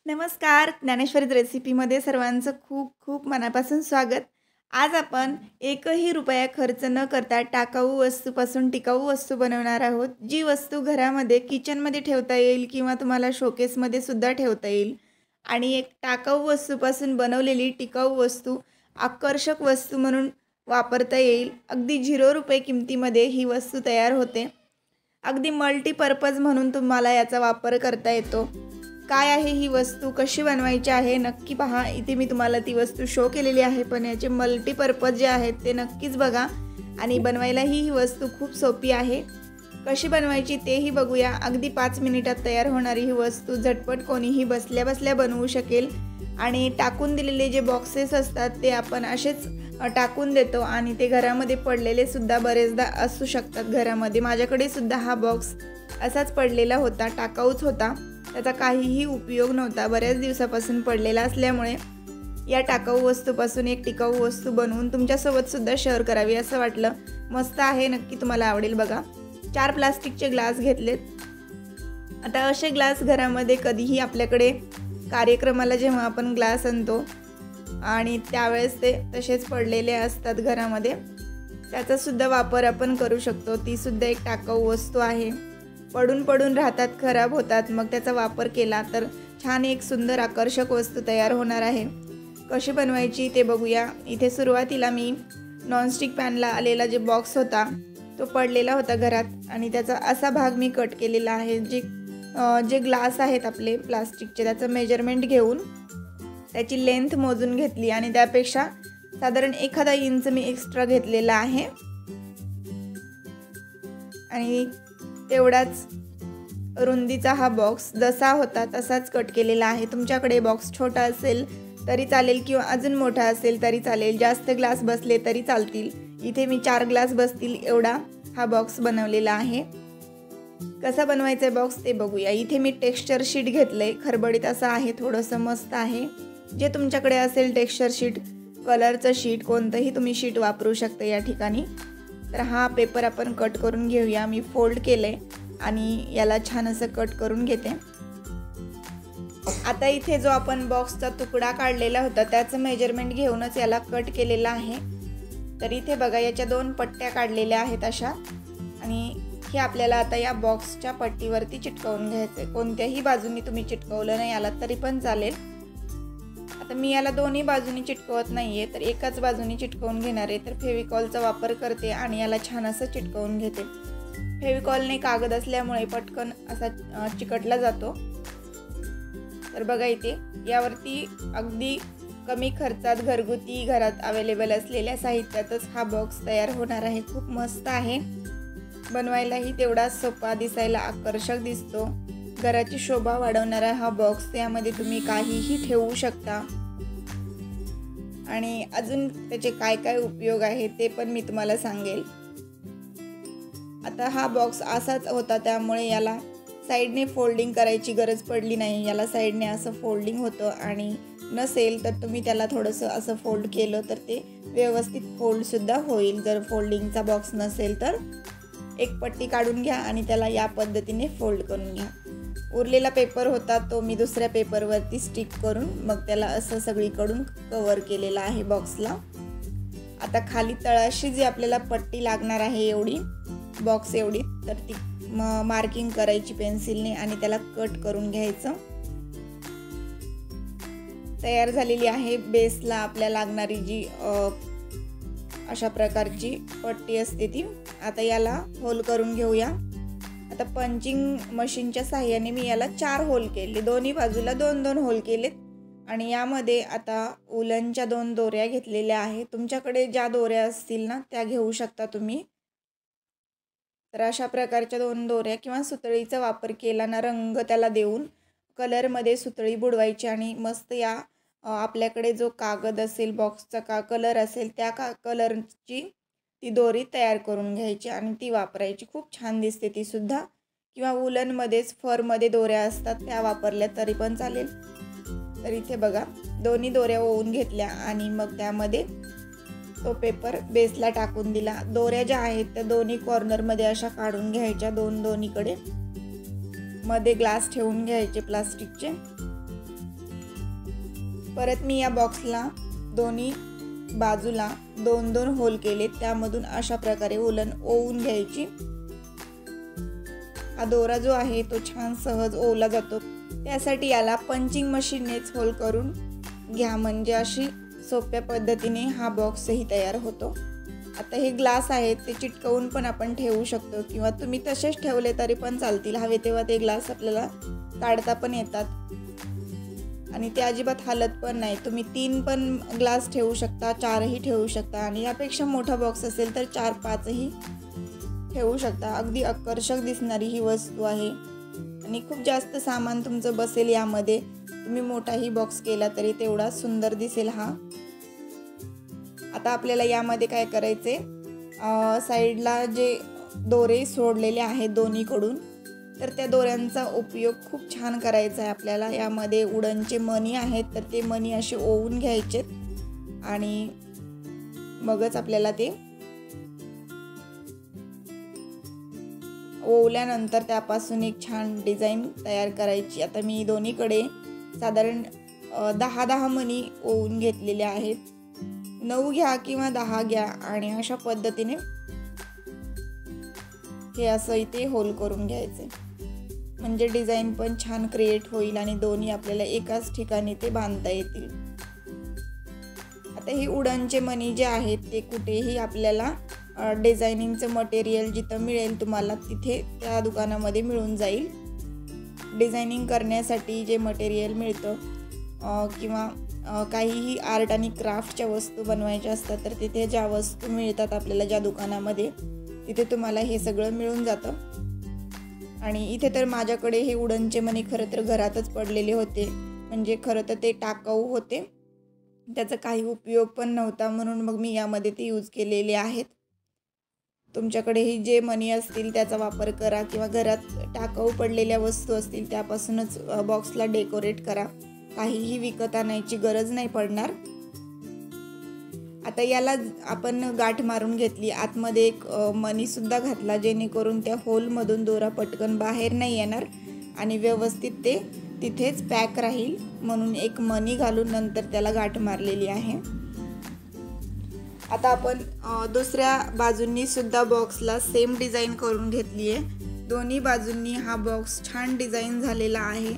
नमस्कार. ज्ञानेश्वरीत रेसिपीमध्ये सर्वांचं खूप खूप मनापासून स्वागत. आज आपण एकही रुपया खर्च न करता टाकाऊ वस्तूपासून टिकाऊ वस्तू बनवणार आहोत. जी वस्तू घरामध्ये किचनमध्ये ठेवता येईल किंवा तुम्हाला शोकेसमध्ये सुद्धा ठेवता येईल. आणि एक टाकाऊ वस्तूपासून बनवलेली टिकाऊ वस्तू आकर्षक वस्तू म्हणून वापरता येईल. अगदी ₹0 किमतीमध्ये ही वस्तू तयार होते. अगदी मल्टीपर्पज म्हणून तुम्हाला याचा वापर करता येतो. काय आहे ही वस्तू, कशी बनवायची आहे नक्की पहा. इथे मी तुम्हाला ती वस्तू शो केलेली आहे, पण याचे मल्टीपर्पज जे आहेत ते नक्कीच बघा. आणि बनवायलाही ही वस्तू खूप सोपी आहे. कशी बनवायची तेही बघूया. अगदी 5 मिनिटात तयार होणारी ही वस्तू झटपट कोणीही बसल्या बसल्या बनवू शकेल. आणि टाकून दिलेले जे बॉक्सेस असतात ते आपण असेच टाकून देतो आणि ते घरामध्ये पडलेले सुद्धा बरेचदा असू शकतात घरामध्ये. माझ्याकडे सुद्धा हा बॉक्स असाच पडलेला होता, टाकाऊच होता. त्याचा काहीही उपयोग नव्हता. बऱ्याच दिवसापासून पडलेला असल्यामुळे या टाकाऊ वस्तूपासून एक टिकाऊ वस्तू बनवून तुमच्यासोबत सुद्धा शेअर करावी असं वाटलं. मस्त आहे, नक्की तुम्हाला आवडेल बघा. 4 प्लास्टिकचे ग्लास घेतलेत. आता असे ग्लास घरामध्ये कधीही आपल्याकडे कार्यक्रमाला जेव्हा आपण ग्लास आणतो आणि त्यावेळेस ते तसेच पडलेले असतात घरामध्ये, त्याचासुद्धा वापर आपण करू शकतो. ती सुद्धा एक टाकाऊ वस्तू आहे. पडून पडून राहतात, खराब होतात. मग त्याचा वापर केला तर छान एक सुंदर आकर्षक वस्तू तयार होणार आहे. कशी बनवायची ते बघूया. इथे सुरुवातीला मी नॉनस्टिक पॅनला आलेला जे बॉक्स होता तो पडलेला होता घरात आणि त्याचा असा भाग मी कट केलेला आहे. जे ग्लास आहेत आपले प्लास्टिकचे त्याचं मेजरमेंट घेऊन त्याची लेंथ मोजून घेतली आणि त्यापेक्षा साधारण 1 इंच मी एक्स्ट्रा घेतलेला आहे आणि तेवढाच रुंदीचा हा बॉक्स जसा होता तसाच कट केलेला आहे. तुमच्याकडे बॉक्स छोटा असेल तरी चालेल किंवा अजून मोठा असेल तरी चालेल. जास्त ग्लास बसले तरी चालतील. इथे मी 4 ग्लास बसतील एवढा हा बॉक्स बनवलेला आहे. कसा बनवायचा बॉक्स ते बघूया. इथे मी टेक्स्चर शीट घेतलंय. खरबडीत असं आहे, थोडंसं मस्त आहे. जे तुमच्याकडे असेल टेक्स्चर शीट, कलरचं शीट, कोणतंही तुम्ही शीट वापरू शकता या ठिकाणी. तर हा पेपर आपण कट करून घेऊया. मी फोल्ड केले आणि याला छान असं कट करून घेते. आता इथे जो आपण बॉक्सचा तुकडा काढलेला होता त्याचं मेजरमेंट घेऊनच याला कट केलेला आहे. तर इथे बघा, याच्या 2 पट्ट्या काढलेल्या आहेत अशा आणि हे आपल्याला आता या बॉक्सच्या पट्टीवरती चिटकवून घ्यायचं. कोणत्याही बाजूनी तुम्ही चिटकवलं नाही याला तरी पण चालेल. आता मी याला दोन्ही बाजूनी चिटकवत नाहीये, तर एकाच बाजूनी चिटकवून घेणार आहे. तर फेविकॉलचा वापर करते आणि याला छान असं चिटकवून घेते. फेविकॉलने कागद असल्यामुळे पटकन असा चिकटला जातो. तर बघा, इथे यावरती अगदी कमी खर्चात घरगुती घरात अवेलेबल असलेल्या साहित्यातच हा बॉक्स तयार होणार आहे. खूप मस्त आहे. बनवायलाही तेवढाच सोपा, दिसायला आकर्षक दिसतो. घराची शोभा वाढवणारा हा बॉक्स. त्यामध्ये तुम्ही काहीही ठेवू शकता आणि अजून त्याचे काय काय उपयोग आहे ते पण मी तुम्हाला सांगेल. आता हा बॉक्स असाच होता त्यामुळे याला साईडने फोल्डिंग करायची गरज पडली नाही. याला साईडने असं फोल्डिंग होतं आणि नसेल तर तुम्ही त्याला थोडंसं असं फोल्ड केलं तर ते व्यवस्थित फोल्डसुद्धा होईल. जर फोल्डिंगचा बॉक्स नसेल तर एक पट्टी काढून घ्या आणि त्याला या पद्धतीने फोल्ड करून घ्या. उरलेला पेपर होता तो मी दुसऱ्या पेपरवरती स्टिक करून मग त्याला असं सगळीकडून कव्हर केलेलं आहे बॉक्सला. आता खाली तळाशी जी आपल्याला पट्टी लागणार आहे एवढी, बॉक्स एवढी, तर ती मार्किंग करायची पेन्सिलने आणि त्याला कट करून घ्यायचं. तयार झालेली आहे बेसला आपल्याला लागणारी जी अशा प्रकारची पट्टी असते ती. आता याला होल करून घेऊया. आता पंचिंग मशीनच्या साहाय्याने मी याला 4 होल केले. दोन्ही बाजूला 2-2 होल केलेत आणि यामध्ये आता उलनच्या 2 दोऱ्या घेतलेल्या आहेत. तुमच्याकडे ज्या दोऱ्या असतील ना त्या घेऊ शकता तुम्ही. तर अशा प्रकारच्या 2 दोऱ्या किंवा सुतळीचा वापर केला ना, रंग त्याला देऊन कलरमध्ये सुतळी बुडवायची आणि मस्त या आपल्याकडे जो कागद असेल, बॉक्सचा कलर असेल त्या कलरची ती दोरी तयार करून घ्यायची आणि ती वापरायची. खूप छान दिसते ती सुद्धा. किंवा वूलनमध्येच फरमध्ये दोऱ्या असतात त्या वापरल्या तरी पण चालेल. तर इथे बघा, दोन्ही दोऱ्या ओवून घेतल्या आणि मग त्यामध्ये तो पेपर बेसला टाकून दिला. दोऱ्या ज्या आहेत त्या दोन्ही कॉर्नरमध्ये अशा काढून घ्यायच्या, दोन्हीकडे. मध्ये ग्लास ठेवून घ्यायचे प्लास्टिकचे परत मी या बॉक्सला दोन्ही बाजूला 2-2 होल केले, त्यामधून अशा प्रकारे उलन ओवून घ्यायची। हा दोरा जो आहे तो छान सहज ओवला जातो, त्यासाठी याला पंचिंग मशीननेच होल करून घ्या, म्हणजे अशी सोप्या पद्धतीने हा बॉक्सही तयार होतो। आता हे ग्लास आहेत ते चिटकवून पण आपण ठेवू शकतो किंवा तुम्ही तसेच ठेवले तरी पण चालतील, हवे तेव्हा ते ग्लास आपल्याला काढता पण येतात आणि ते अजिबात हालत पण नाही। तुम्ही 3 पण ग्लास ठेवू शकता, 4ही ठेवू शकता आणि यापेक्षा मोठा बॉक्स असेल तर 4-5ही ठेवू शकता। अगदी आकर्षक दिसणारी ही वस्तू आहे आणि खूप जास्त सामान तुमचं बसेल यामध्ये। तुम्ही मोठाही बॉक्स केला तरी तेवढा सुंदर दिसेल हा। आता आपल्याला यामध्ये काय करायचे, साईडला जे दोरे सोडलेले आहेत दोन्हीकडून, तर त्या दोऱ्यांचा उपयोग खूप छान करायचा आहे आपल्याला। यामध्ये उडनचे मणी आहेत तर ते मणी असे ओवून घ्यायचेत आणि मगच आपल्याला ते ओवल्यानंतर त्यापासून एक छान डिझाईन तयार करायची। आता मी दोन्हीकडे साधारण 10-10 मणी ओवून घेतलेले आहेत। 9 घ्या किंवा 10 घ्या आणि अशा पद्धतीने हे असं इथे होल करून घ्यायचे, म्हणजे डिझाईन पण छान क्रिएट होईल आणि दोन्ही आपल्याला एकाच ठिकाणी ते बांधता येतील। आता हे उडनचे मणी जे आहेत ते कुठेही आपल्याला डिझायनिंगचं मटेरियल जिथं मिळेल तुम्हाला तिथे त्या दुकानामध्ये मिळून जाईल। डिझायनिंग करण्यासाठी जे मटेरियल मिळतं किंवा काहीही आर्ट आणि क्राफ्टच्या वस्तू बनवायच्या असतात तर तिथे ज्या वस्तू मिळतात आपल्याला ज्या दुकानामध्ये, तिथे तुम्हाला हे सगळं मिळून जातं। आणि इथे तर माझ्याकडे हे उडनचे मणी खरं तर घरातच पडलेले होते, म्हणजे खरं तर ते टाकाऊ होते, त्याचा काही उपयोग पण नव्हता, म्हणून मग मी यामध्ये ते यूज केलेले आहेत। तुमच्याकडेही जे मणी असतील त्याचा वापर करा किंवा घरात टाकाऊ पडलेल्या वस्तू असतील त्यापासूनच बॉक्सला डेकोरेट करा, काहीही विकत आणायची गरज नाही पडणार। आता याला आपण गाठ मारून घेतली, आतमध्ये एक मणीसुद्धा घातला जेणेकरून त्या होलमधून दोरा पटकन बाहेर नाही येणार आणि व्यवस्थित ते तिथेच पॅक राहील, म्हणून एक मणी घालून नंतर त्याला गाठ मारलेली आहे। आता आपण दुसऱ्या बाजूंनी सुद्धा बॉक्सला सेम डिझाईन करून घेतली आहे। दोन्ही बाजूंनी हा बॉक्स छान डिझाईन झालेला आहे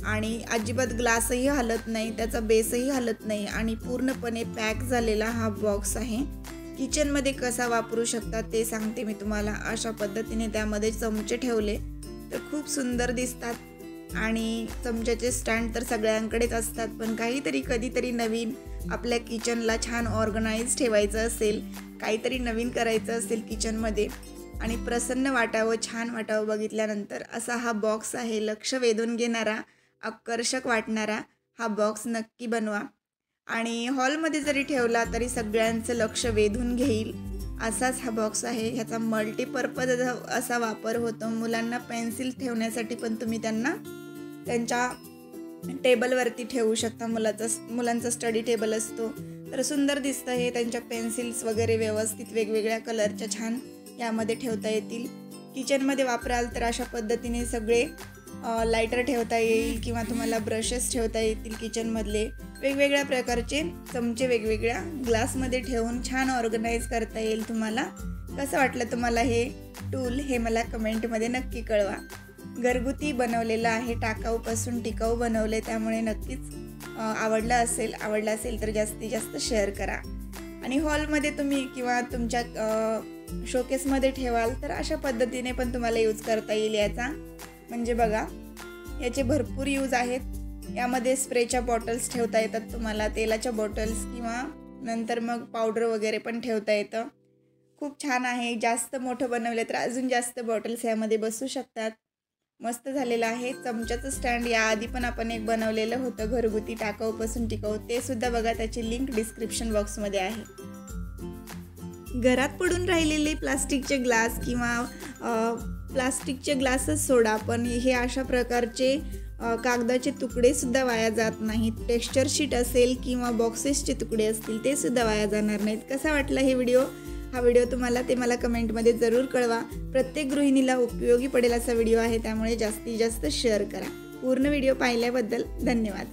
आणि अजिबात ग्लासही हलत नाही, त्याचा बेसही हलत नाही आणि पूर्णपणे पॅक झालेला हा बॉक्स आहे। किचनमध्ये कसा वापरू शकता ते सांगते मी तुम्हाला। अशा पद्धतीने त्यामध्ये चमचे ठेवले तर खूप सुंदर दिसतात आणि चमच्याचे स्टँड तर सगळ्यांकडेच असतात, पण काहीतरी कधीतरी नवीन आपल्या किचनला छान ऑर्गनाइज ठेवायचं असेल, काहीतरी नवीन करायचं असेल किचनमध्ये आणि प्रसन्न वाटावं, छान वाटावं बघितल्यानंतर, असा हा बॉक्स आहे। लक्ष वेधून घेणारा, आकर्षक वाटणारा हा बॉक्स नक्की बनवा आणि हॉलमध्ये जरी ठेवला तरी सगळ्यांचं लक्ष वेधून घेईल असाच हा बॉक्स आहे। ह्याचा मल्टीपर्पज असा वापर होतो। मुलांना पेन्सिल ठेवण्यासाठी पण तुम्ही त्यांना त्यांच्या टेबलवरती ठेवू शकता। मुलांचा स्टडी टेबल असतो तर सुंदर दिसतं हे, त्यांच्या पेन्सिल्स वगैरे व्यवस्थित वेगवेगळ्या कलरच्या छान यामध्ये ठेवता येतील। किचनमध्ये वापराल तर अशा पद्धतीने सगळे लायटर ठेवता येईल किंवा तुम्हाला ब्रशेस ठेवता येतील किचनमधले, वेगवेगळ्या प्रकारचे चमचे वेगवेगळ्या ग्लासमध्ये ठेवून छान ऑर्गनाइज करता येईल तुम्हाला। कसं वाटलं तुम्हाला हे टूल हे मला कमेंटमध्ये नक्की कळवा। घरगुती बनवलेलं आहे, टाकाऊपासून टिकाऊ बनवले, त्यामुळे नक्कीच आवडलं असेल तर जास्तीत जास्त शेअर करा आणि हॉलमध्ये तुम्ही किंवा तुमच्या शोकेसमध्ये ठेवाल तर अशा पद्धतीने पण तुम्हाला यूज करता येईल याचा। म्हणजे बघा याचे भरपूर यूज आहेत। यामध्ये स्प्रेच्या बॉटल्स ठेवता येतात तुम्हाला, तेलाच्या बॉटल्स किंवा नंतर मग पावडर वगैरे पण ठेवता येतं। खूप छान आहे। जास्त मोठं बनवलं तर अजून जास्त बॉटल्स यामध्ये बसू शकतात। मस्त झालेलं आहे। चमच्याचं स्टँड याआधी पण आपण एक बनवलेलं होतं घरगुती टाकाऊपासून टिकाऊ, ते सुद्धा बघा, त्याची लिंक डिस्क्रिप्शन बॉक्समध्ये आहे। घरात पडून राहिलेले प्लास्टिकचे ग्लास किंवा प्लास्टिकचे ग्लासच सोडा, पण हे अशा प्रकारचे कागदाचे तुकडे सुद्धा वाया जात नाहीत। टेक्स्चर शीट असेल किंवा बॉक्सेसचे तुकडे असतील ते सुद्धा वाया जाणार नाहीत। कसा वाटला हा व्हिडिओ तुम्हाला ते मला कमेंटमध्ये जरूर कळवा। प्रत्येक गृहिणीला उपयोगी पडेल असा व्हिडिओ आहे, त्यामुळे जास्तीत जास्त शेअर करा। पूर्ण व्हिडिओ पाहिल्याबद्दल धन्यवाद।